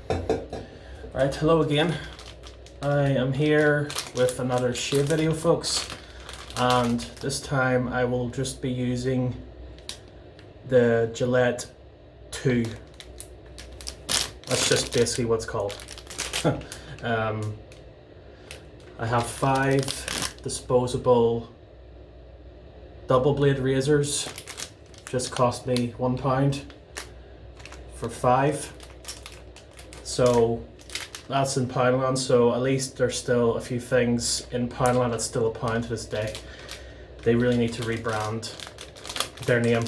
Alright, hello again. I am here with another shave video, folks, and this time I will just be using the Gillette 2. That's just basically what it's called. I have 5 disposable double blade razors. Just cost me £1 for 5. So that's in Poundland, so at least there's still a few things in Poundland that's still a pound to this day. They really need to rebrand their name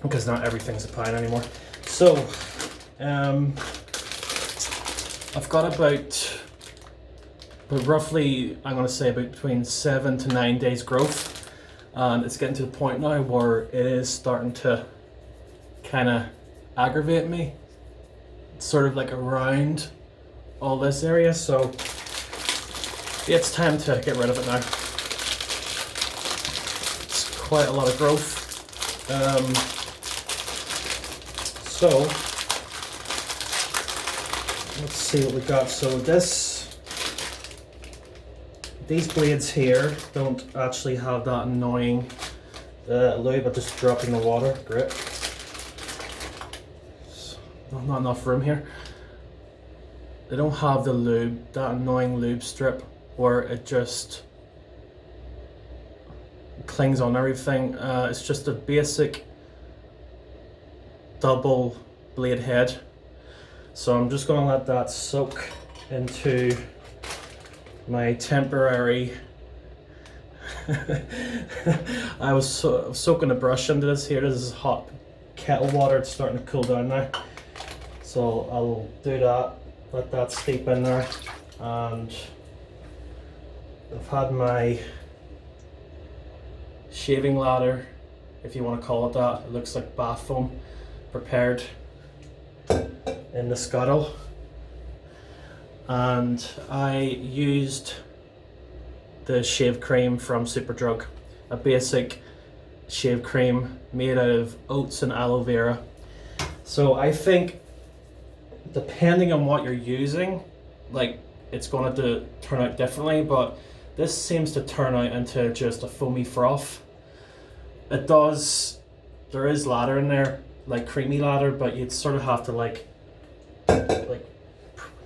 because not everything's a pound anymore. So I've got about roughly, I'm going to say about between 7 to 9 days growth, and it's getting to the point now where it is starting to kind of aggravate me. It's sort of like around all this area, so yeah, it's time to get rid of it now. It's quite a lot of growth. So let's see what we got. So these blades here don't actually have that annoying lube. I just drop in the water. Great. Not enough room here. They don't have the lube, that annoying lube strip where it just clings on everything. It's just a basic double blade head. So I'm just going to let that soak into my temporary I was soaking a brush into this here. This is hot kettle water. It's starting to cool down now. So I'll do that, let that steep in there, and I've had my shaving ladder, if you want to call it that. It looks like bath foam, prepared in the scuttle. And I used the shave cream from Superdrug, a basic shave cream made out of oats and aloe vera. So I think depending on what you're using, like, it's going to turn out differently, but this seems to turn out into just a foamy froth. It does, there is lather in there, like creamy lather, but you'd sort of have to like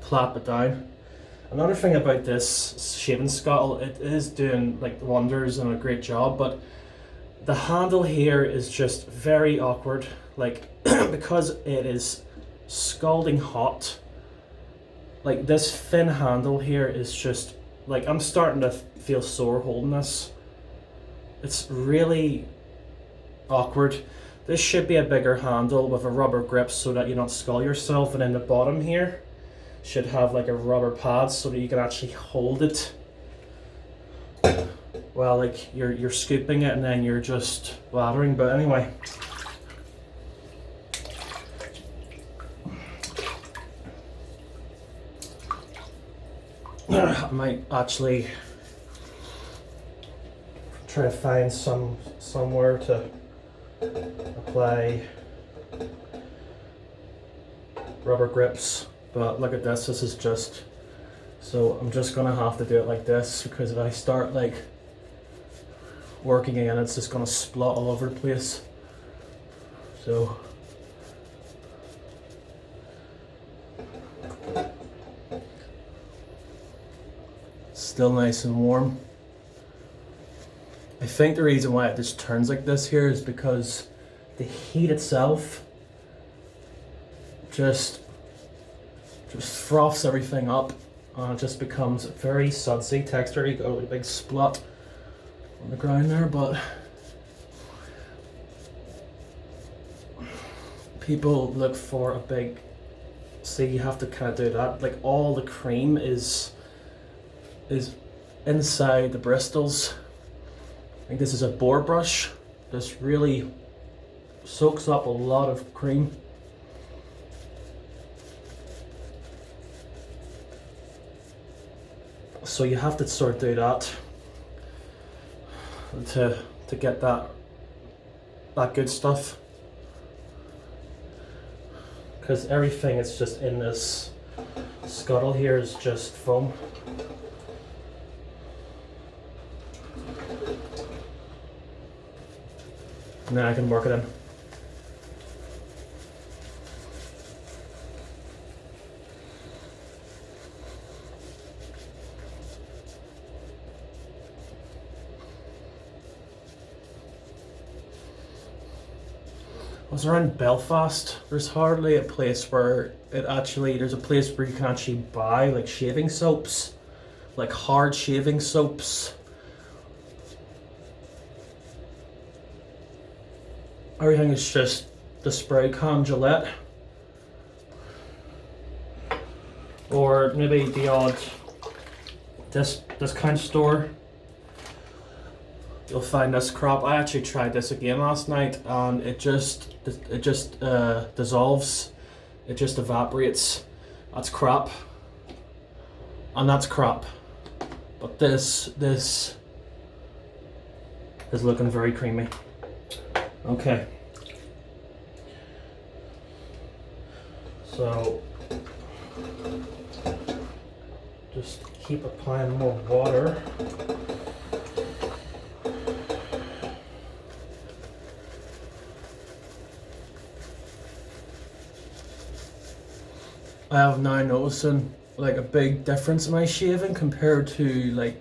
plap it down. Another thing about this shaving scuttle, it is doing like wonders and a great job, but the handle here is just very awkward, like because it is scalding hot. Like, this thin handle here is just like, I'm starting to feel sore holding this. It's really awkward. This should be a bigger handle with a rubber grip so that you don't scald yourself, and then the bottom here should have like a rubber pad so that you can actually hold it while like you're scooping it and then you're just lathering. But anyway, I might actually try to find somewhere to apply rubber grips, but look at this. This is just, so I'm just gonna have to do it like this, because if I start like working again, it's just gonna splot all over the place. So still nice and warm. I think the reason why it just turns like this here is because the heat itself just froths everything up, and it just becomes very sudsy texture. You got a really big splat on the ground there, but people look for a big, see, you have to kind of do that, like all the cream is inside the bristles. I think this is a boar brush. This really soaks up a lot of cream. So you have to sort of do that to get that good stuff, because everything is just in this scuttle here is just foam. And then I can work it in. I was around Belfast. There's hardly a place where there's a place where you can actually buy like shaving soaps, like hard shaving soaps. Everything is just the spray can Gillette. Or maybe the odd discount store. You'll find this crap. I actually tried this again last night and it just dissolves. It just evaporates. That's crap. And that's crap. But this is looking very creamy. Okay. So just keep applying more water. I have now noticing like a big difference in my shaving compared to like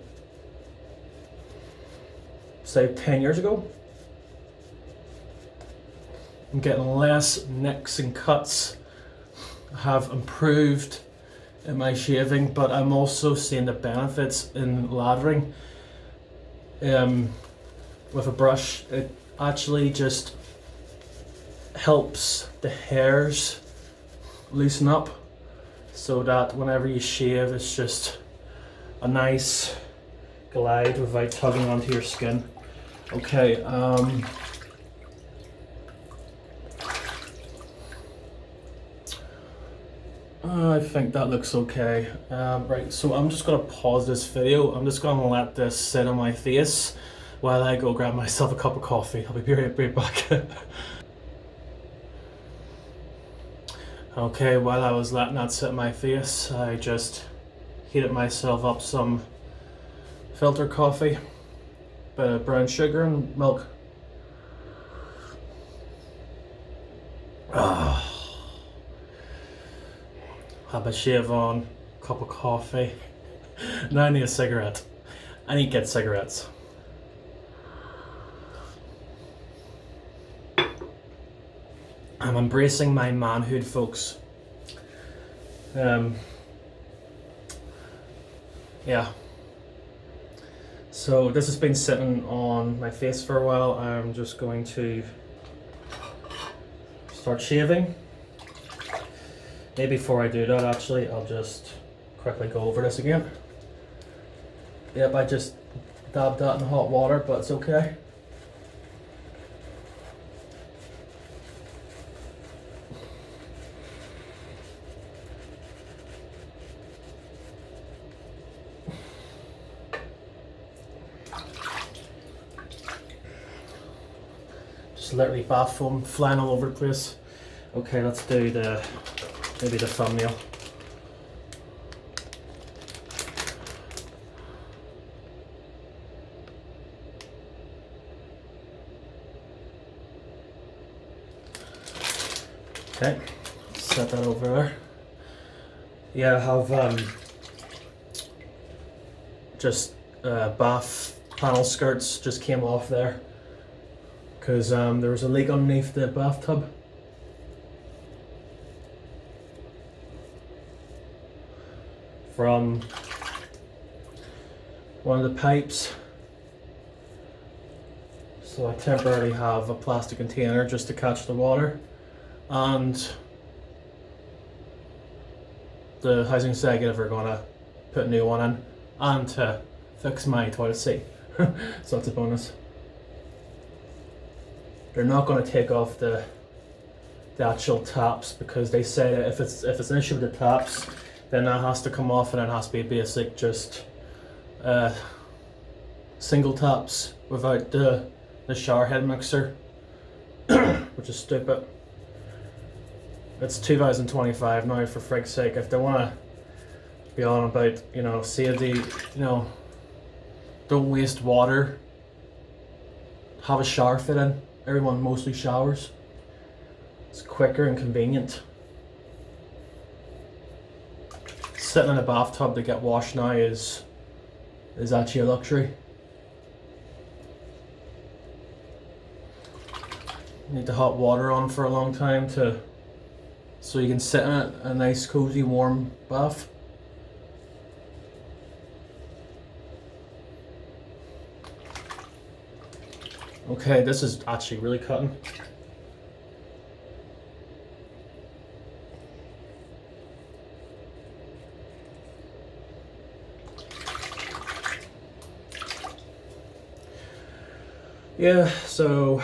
say 10 years ago. I'm getting less nicks and cuts. I have improved in my shaving, but I'm also seeing the benefits in lathering. With a brush, it actually just helps the hairs loosen up, so that whenever you shave, it's just a nice glide without tugging onto your skin. Okay, I think that looks okay. Right, so I'm just gonna pause this video. I'm just gonna let this sit on my face while I go grab myself a cup of coffee. I'll be right back. Okay, while I was letting that sit on my face, I just heated myself up some filter coffee, bit of brown sugar and milk. Have a shave on, cup of coffee. Now I need a cigarette. I need to get cigarettes. I'm embracing my manhood, folks. Yeah. So this has been sitting on my face for a while. I'm just going to start shaving. Maybe before I do that, actually, I'll just quickly go over this again. Yep, I just dabbed that in hot water, but it's okay. Just literally bath foam flying all over the place. Okay, let's do maybe the thumbnail. Okay, set that over there. Yeah, I have just bath panel skirts just came off there because there was a leak underneath the bathtub. From one of the pipes, so I temporarily have a plastic container just to catch the water, and the housing executive are gonna put a new one in and to fix my toilet seat. So that's a bonus. They're not going to take off the actual taps because they say that if it's an issue with the taps, then that has to come off and it has to be basic, just single taps without the shower head mixer, which is stupid. It's 2025 now, for frig's sake. If they want to be on about, save the, don't waste water. Have a shower fit in. Everyone mostly showers. It's quicker and convenient. Sitting in a bathtub to get washed now is actually a luxury. You need the hot water on for a long time so you can sit in it, a nice cozy warm bath. Okay, this is actually really cutting. Yeah, so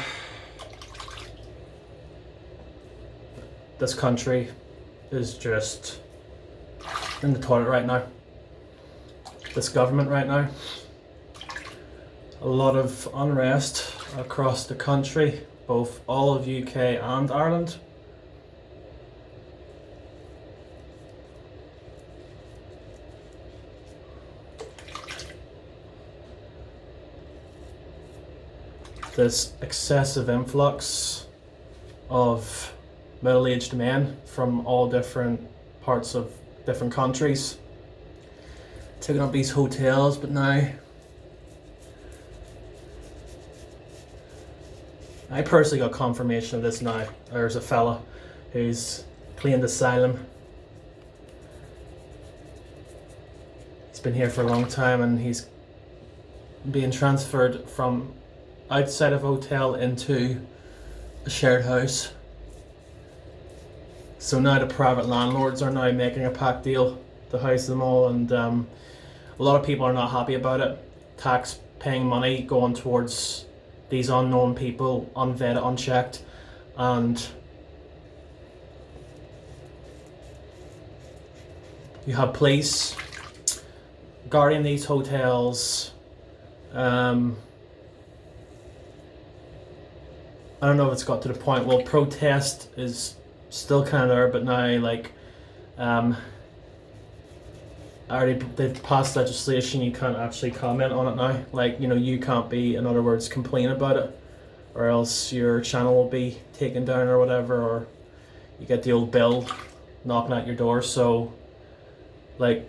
this country is just in the toilet right now. This government right now. A lot of unrest across the country, both all of UK and Ireland. This excessive influx of middle-aged men from all different parts of different countries taking up these hotels, but now I personally got confirmation of this now. There's a fella who's claimed asylum. He's been here for a long time and he's being transferred from outside of a hotel into a shared house. So now the private landlords are now making a pact deal to house them all, and a lot of people are not happy about it. Tax paying money going towards these unknown people, unvetted, unchecked, and you have police guarding these hotels. I don't know if it's got to the point. Well, protest is still kind of there, but now they've passed legislation. You can't actually comment on it now. Like, you can't be, in other words, complain about it, or else your channel will be taken down or whatever, or you get the old bill knocking at your door. So, like,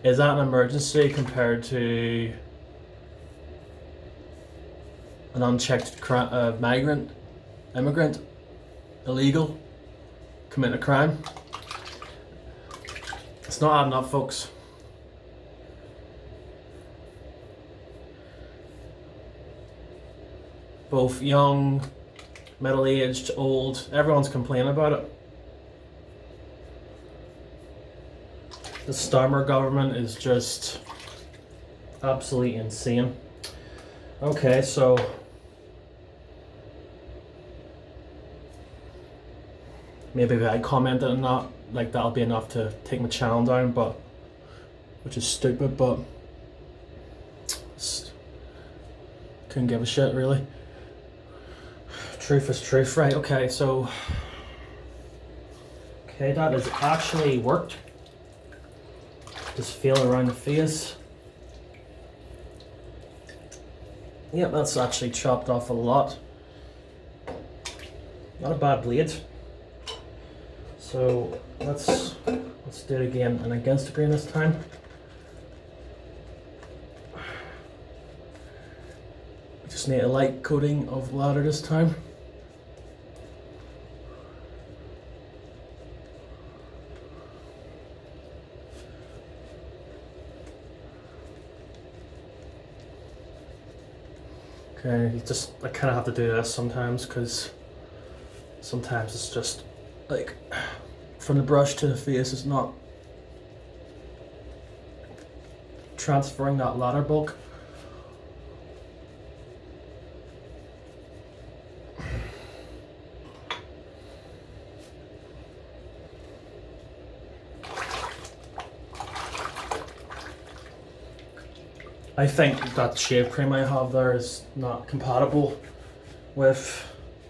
is that an emergency compared to an unchecked migrant, immigrant, illegal, committing a crime? It's not adding up, folks. Both young, middle-aged, old, everyone's complaining about it. The Starmer government is just absolutely insane. Okay, so maybe if I commented on that, like, that'll be enough to take my channel down, but which is stupid, but couldn't give a shit really. Truth is truth, right? Okay, so that has actually worked. Just feel around the face. Yep, that's actually chopped off a lot. Not a bad blade. So let's do it again and against the grain this time. We just need a light coating of lather this time. Okay, I kind of have to do this sometimes, because sometimes it's just like from the brush to the face is not transferring that lather bulk. I think that shave cream I have there is not compatible with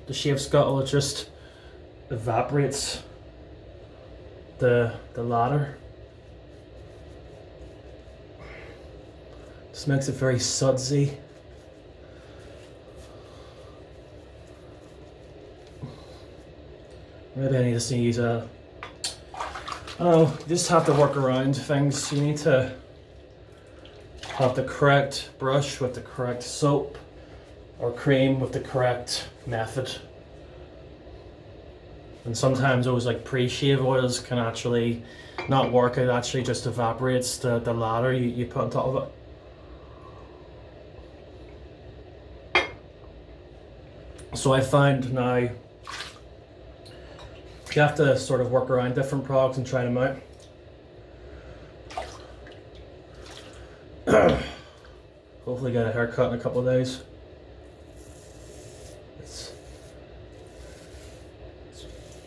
the shave scuttle. It just evaporates the ladder. Just makes it very sudsy. Maybe I need to use a, I don't know, you just have to work around things. You need to have the correct brush with the correct soap or cream with the correct method. And sometimes those like pre-shave oils can actually not work. It actually just evaporates the lather you put on top of it. So I find now you have to sort of work around different products and try them out. Hopefully get a haircut in a couple of days.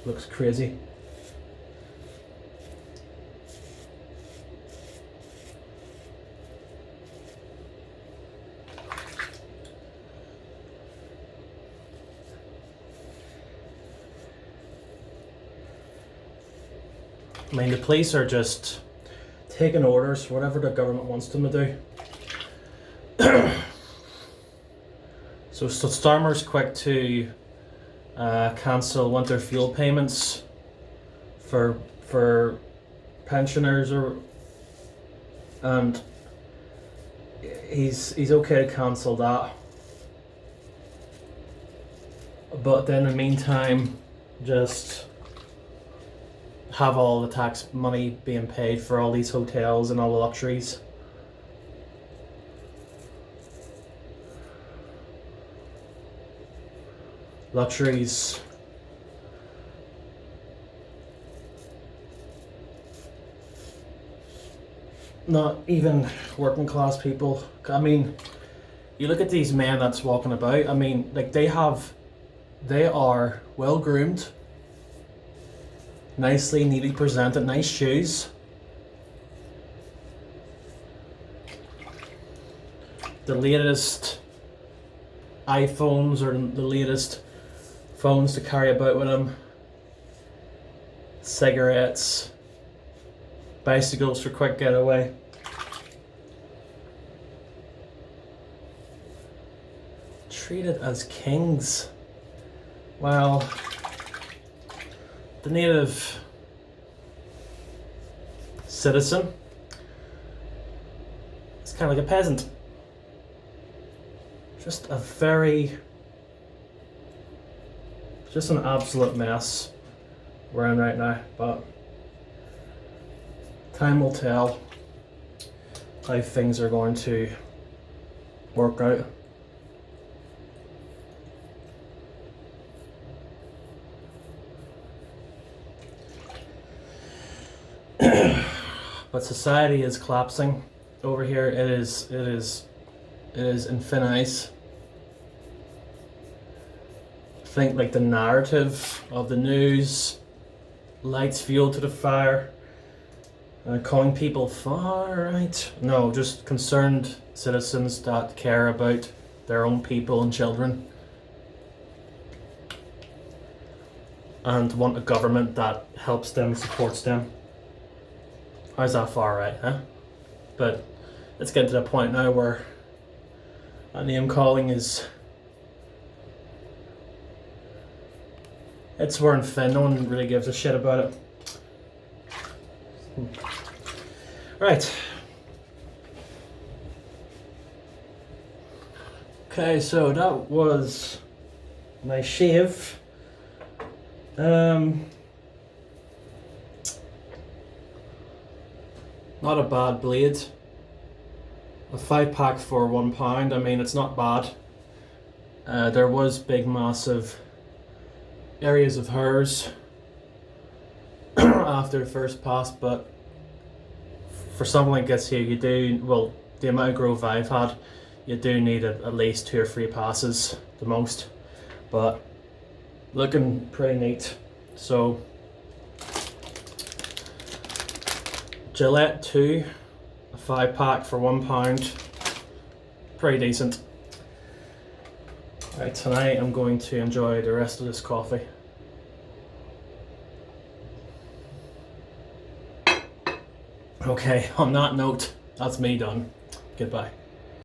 Looks crazy. I mean, the police are just taking orders, whatever the government wants them to do. So Starmer's quick to cancel winter fuel payments for pensioners, and he's okay to cancel that. But then in the meantime, just have all the tax money being paid for all these hotels and all the luxuries. Luxuries. Not even working class people. I mean, you look at these men that's walking about. I mean, like they are well groomed, nicely, neatly presented, nice shoes. The latest iPhones or the latest phones to carry about with them. Cigarettes, bicycles for quick getaway. Treated as kings. Well, the native citizen is kind of like a peasant. Just an absolute mess we're in right now, but time will tell how things are going to work out. But society is collapsing over here. It is in thin ice. I think like the narrative of the news lights fuel to the fire, calling people far right. No, just concerned citizens that care about their own people and children, and want a government that helps them, supports them. How's that far right, huh? But let's get to the point now where that name calling is, it's wearing thin. No one really gives a shit about it. Right. Okay, so that was my shave. Not a bad blade. A 5-pack for £1. I mean, it's not bad. There was big, massive areas of hairs after the first pass, but for something like this here, you do, well, the amount of growth I've had, you do need at least 2 or 3 passes, the most. But looking pretty neat. So Gillette 2, a 5-pack for £1. Pretty decent. Right, tonight I'm going to enjoy the rest of this coffee. Okay, on that note, that's me done. Goodbye.